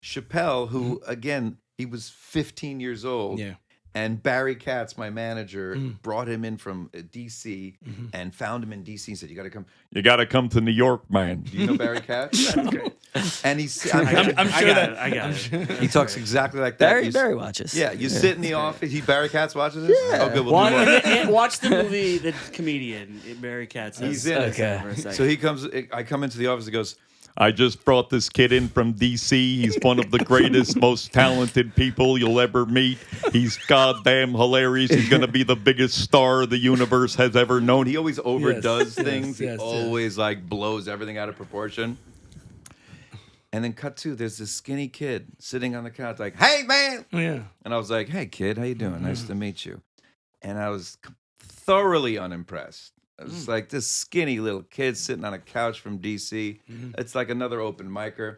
Chappelle, who again, he was 15 years old. Yeah. And Barry Katz, my manager, brought him in from D.C. and found him in D.C. and said, "You got to come. You got to come to New York, man." Do you know Barry Katz? That's great. And he's, I'm sure that I got it. he talks exactly like that. Barry watches. Yeah, you sit in the office. Barry Katz watches this? Yeah. Oh, good. We'll do more. Watch the movie The Comedian. Barry Katz. He's in it. Okay. For a second. So he comes. I come into the office. He goes, "I just brought this kid in from D.C. He's one of the greatest, most talented people you'll ever meet. He's goddamn hilarious. He's going to be the biggest star the universe has ever known." He always overdoes things. yes, he always like blows everything out of proportion. And then cut to, there's this skinny kid sitting on the couch like, "Hey, man." Yeah. And I was like, "Hey, kid, how you doing? Nice to meet you." And I was thoroughly unimpressed. I was like, this skinny little kid sitting on a couch from D.C. It's like another open micer.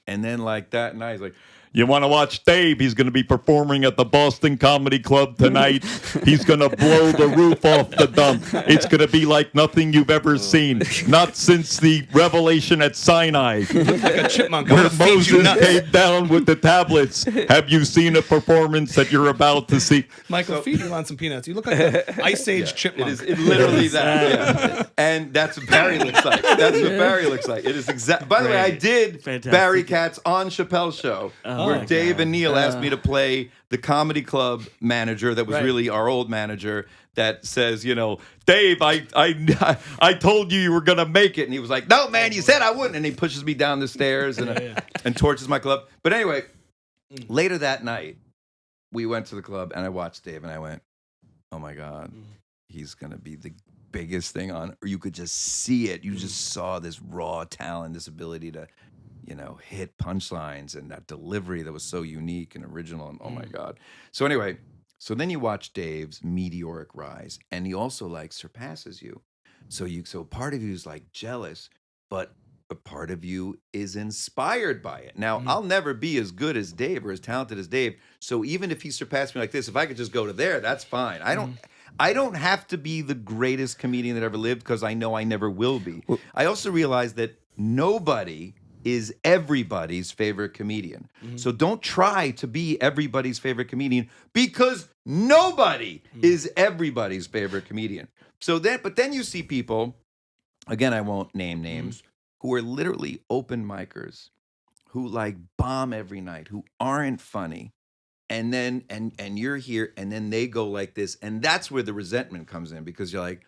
And then like that night, he's like, "You want to watch Dave? He's going to be performing at the Boston Comedy Club tonight. He's going to blow the roof off the dump. It's going to be like nothing you've ever seen. Not since the revelation at Sinai, Like a chipmunk. where Moses came down with the tablets. Have you seen a performance that you're about to see?" Michael, feed Elon some peanuts. You look like an Ice Age chipmunk. It is literally that. Yeah. And that's what Barry looks like. That's what Barry looks like. It is exact. By the way, I Great. did Fantastic. Barry Katz on Chappelle's show, where my Dave God. and Neil asked me to play the comedy club manager that was really our old manager that says, you know, "Dave, I told you were going to make it." And he was like, "No, man, you said I wouldn't." And he pushes me down the stairs and torches my club. But anyway, later that night, we went to the club and I watched Dave and I went, "Oh my God, he's going to be the biggest thing on," or you could just see it. You just saw this raw talent, this ability to, you know, hit punchlines and that delivery that was so unique and original. And oh my God. So anyway, so then you watch Dave's meteoric rise and he also like surpasses you. So part of you is like jealous, but a part of you is inspired by it. Now, I'll never be as good as Dave or as talented as Dave. So even if he surpassed me like this, if I could just go to there, that's fine. I don't have to be the greatest comedian that ever lived because I know I never will be. I also realize that nobody is everybody's favorite comedian. So don't try to be everybody's favorite comedian because nobody is everybody's favorite comedian. But then you see people, again, I won't name names, who are literally open micers, who like bomb every night, who aren't funny. And then and you're here, and then they go like this, and that's where the resentment comes in because you're like,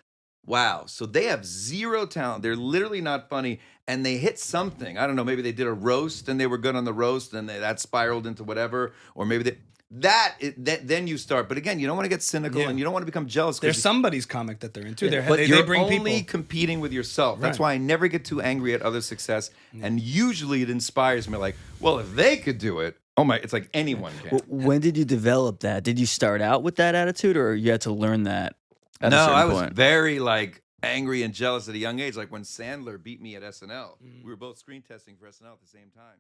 wow, so they have zero talent. They're literally not funny, and they hit something. I don't know. Maybe they did a roast, and they were good on the roast, and that spiraled into whatever, or maybe then you start. But again, you don't want to get cynical, and you don't want to become jealous. There's somebody's comic that they're into. But They you're bring only people. competing with yourself. That's why I never get too angry at other success, and usually it inspires me. Like, well, if they could do it. Oh my, it's like anyone can. When did you develop that? Did you start out with that attitude or you had to learn that at a certain I was point? very like angry and jealous at a young age. Like when Sandler beat me at SNL. We were both screen testing for SNL at the same time.